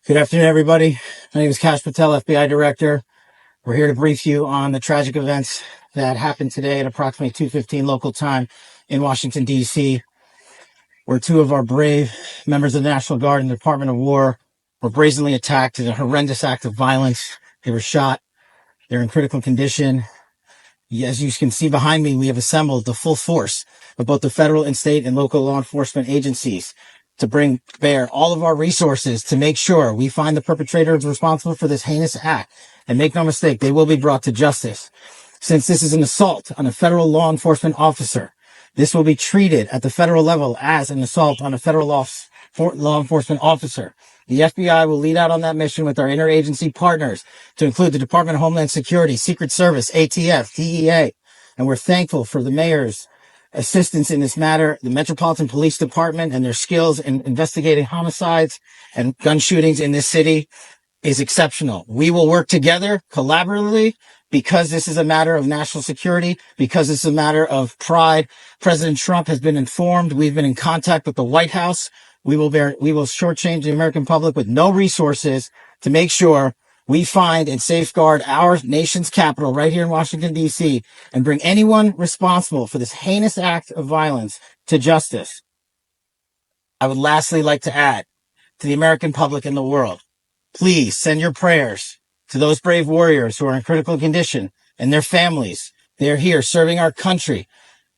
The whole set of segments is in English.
Good afternoon, everybody. My name is Kash Patel, FBI Director. We're here to brief you on the tragic events that happened today at approximately 2:15 local time in Washington, D.C., where two of our brave members of the National Guard and the Department of War were brazenly attacked in a horrendous act of violence. They were shot. They're in critical condition. As you can see behind me, we have assembled the full force of both the federal and state and local law enforcement agencies to bring bear all of our resources to make sure we find the perpetrators responsible for this heinous act. And make no mistake, they will be brought to justice. Since this is an assault on a federal law enforcement officer, this will be treated at the federal level as an assault on a federal law enforcement officer. The FBI will lead out on that mission with our interagency partners to include the Department of Homeland Security, Secret Service, ATF, DEA. And we're thankful for the mayor's assistance in this matter, the Metropolitan Police Department and their skills in investigating homicides and gun shootings in this city is exceptional. We will work together collaboratively because this is a matter of national security, because it's a matter of pride. President Trump has been informed. We've been in contact with the White House. We will shortchange the American public with no resources to make sure we find and safeguard our nation's capital right here in Washington, D.C., and bring anyone responsible for this heinous act of violence to justice. I would lastly like to add to the American public and the world, please send your prayers to those brave warriors who are in critical condition and their families. They are here serving our country.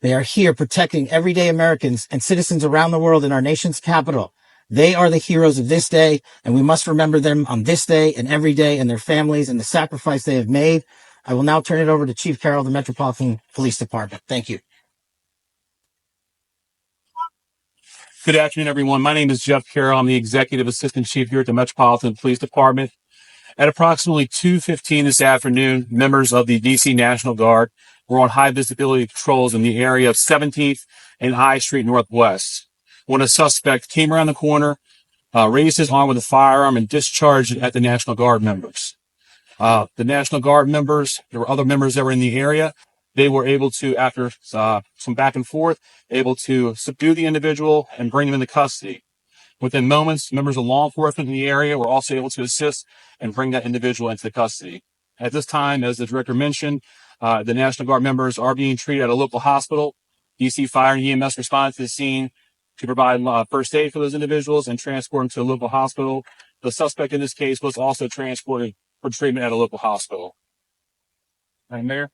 They are here protecting everyday Americans and citizens around the world in our nation's capital. They are the heroes of this day, and we must remember them on this day and every day and their families and the sacrifice they have made. I will now turn it over to Chief Carroll of the Metropolitan Police Department. Thank you. Good afternoon, everyone. My name is Jeff Carroll. I'm the Executive Assistant Chief here at the Metropolitan Police Department. At approximately 2:15 this afternoon, members of the D.C. National Guard were on high visibility patrols in the area of 17th and High Street Northwest when a suspect came around the corner, raised his arm with a firearm, and discharged it at the National Guard members. The National Guard members, there were other members that were in the area. They were able to, after some back and forth, able to subdue the individual and bring him into custody. Within moments, members of law enforcement in the area were also able to assist and bring that individual into custody. At this time, as the director mentioned, the National Guard members are being treated at a local hospital. DC Fire and EMS responded to the scene to provide first aid for those individuals and transport them to a local hospital. The suspect in this case was also transported for treatment at a local hospital. Madam Mayor?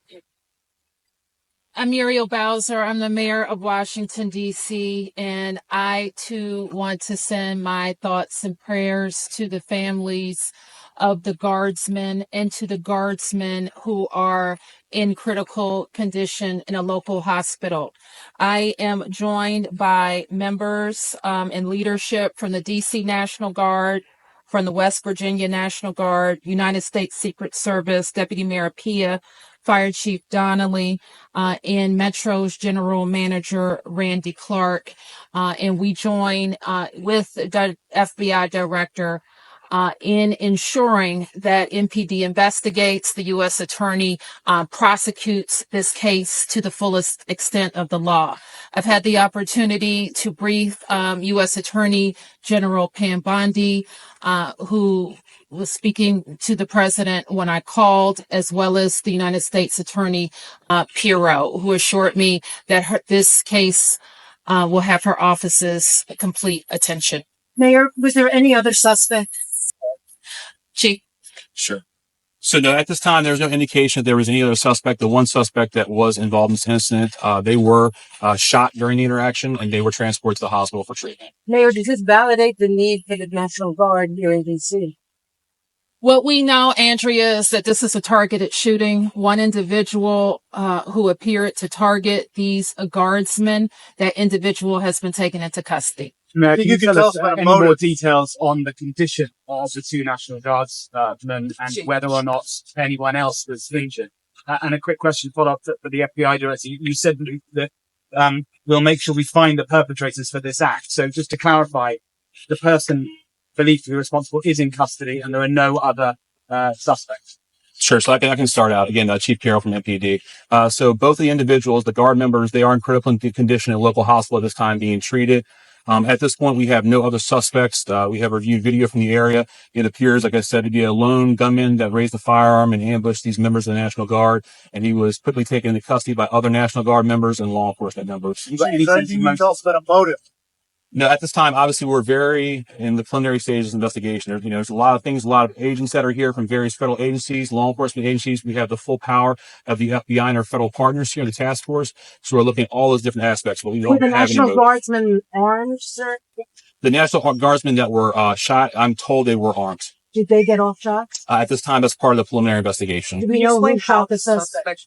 I'm Muriel Bowser. I'm the mayor of Washington, D.C., and I, too, want to send my thoughts and prayers to the families of the guardsmen and to the guardsmen who are in critical condition in a local hospital. I am joined by members and leadership from the D.C. National Guard, from the West Virginia National Guard, United States Secret Service, Deputy Mayor Pia, Fire Chief Donnelly, and Metro's General Manager Randy Clark. And we join with the FBI Director in ensuring that MPD investigates, the U.S. Attorney prosecutes this case to the fullest extent of the law. I've had the opportunity to brief U.S. Attorney General Pam Bondi, who was speaking to the president when I called, as well as the United States Attorney Piero, who assured me that this case will have her office's complete attention. Mayor, was there any other suspect? Chief? Sure. So no, at this time, there's no indication that there was any other suspect. The one suspect that was involved in this incident, they were shot during the interaction, and they were transported to the hospital for treatment. Mayor, does this validate the need for the National Guard here in D.C.? What we know, Andrea, is that this is a targeted shooting. One individual who appeared to target these guardsmen, that individual has been taken into custody. Mayor, can you tell us any more details on the condition of the two National Guardsmen and whether or not anyone else was injured? And a quick question follow-up for the FBI Director. You said that we'll make sure we find the perpetrators for this act. So just to clarify, the person believed to be responsible is in custody and there are no other suspects. Sure. So I can start out. Again, Chief Carroll from MPD. So both the individuals, the guard members, they are in critical condition at a local hospital at this time being treated. At this point, we have no other suspects. We have reviewed video from the area. It appears, like I said, to be a lone gunman that raised a firearm and ambushed these members of the National Guard, and he was quickly taken into custody by other National Guard members and law enforcement members. No, at this time, obviously, we're very in the preliminary stages of investigation. There's a lot of things, a lot of agents that are here from various federal agencies, law enforcement agencies. We have the full power of the FBI and our federal partners here in the task force. So we're looking at all those different aspects, but we don't Were the have any National motive. Guardsmen armed, sir? The National Guardsmen that were shot, I'm told they were armed. Did they get off shots? At this time, that's part of the preliminary investigation. Do we know who shot the suspect?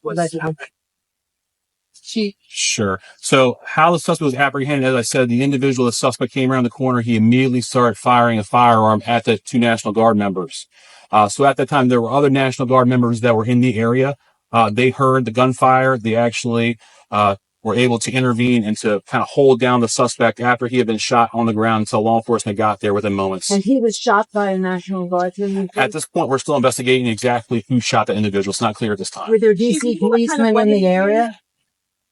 Sure. So how the suspect was apprehended, as I said, the suspect came around the corner. He immediately started firing a firearm at the two National Guard members. So at that time, there were other National Guard members that were in the area. They heard the gunfire. They actually were able to intervene and to kind of hold down the suspect after he had been shot on the ground until law enforcement got there within moments. And he was shot by a National Guardsman? At this point, we're still investigating exactly who shot the individual. It's not clear at this time. Were there DC policemen in the area?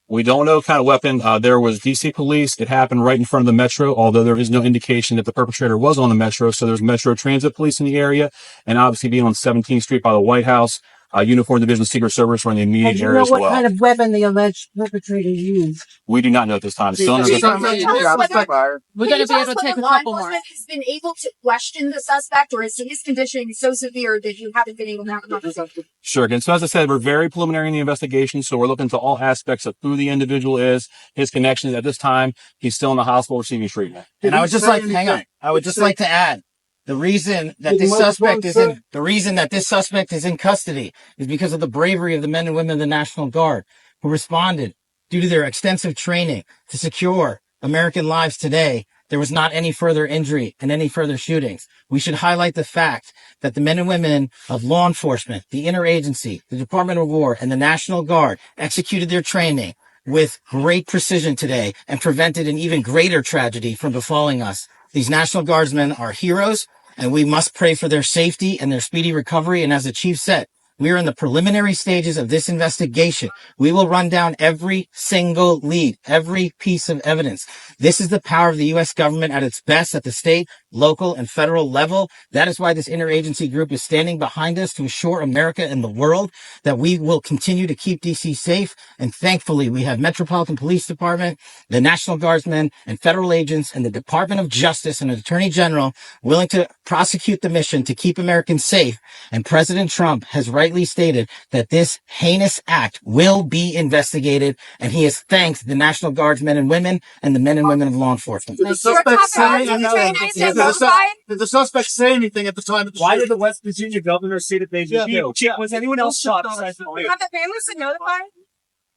We don't know what kind of weapon. There was DC police. It happened right in front of the Metro, although there is no indication that the perpetrator was on the Metro. So there's Metro Transit Police in the area, and obviously being on 17th Street by the White House, Uniform Division of Secret Service were in the immediate area as well. Do you know what kind of weapon the alleged perpetrator used? We do not know at this time. It's still under We're going to be able to take a couple more. Has been able to question the suspect, or is his condition so severe that you haven't been able to have a conversation? Sure. Again, so as I said, we're very preliminary in the investigation, so we're looking into all aspects of who the individual is, his connections. At this time, he's still in the hospital receiving treatment. And I would just like, hang on. I would just like to add, the reason that this suspect is in custody is because of the bravery of the men and women of the National Guard who responded due to their extensive training to secure American lives today. There was not any further injury and any further shootings. We should highlight the fact that the men and women of law enforcement, the interagency, the Department of War, and the National Guard executed their training with great precision today and prevented an even greater tragedy from befalling us. These National Guardsmen are heroes, and we must pray for their safety and their speedy recovery. And as the chief said, we are in the preliminary stages of this investigation. We will run down every single lead, every piece of evidence. This is the power of the U.S. government at its best at the state, local, and federal level. That is why this interagency group is standing behind us to assure America and the world that we will continue to keep D.C. safe. And thankfully, we have Metropolitan Police Department, the National Guardsmen, and federal agents, and the Department of Justice and the Attorney General willing to prosecute the mission to keep Americans safe. And President Trump has rightly stated that this heinous act will be investigated, and he has thanked the National Guardsmen and women and the men and women of law enforcement. Did the suspect say anything at the time of the Why did the West Virginia governor say that they did? Was anyone else shot? Have the families been notified?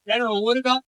General, what about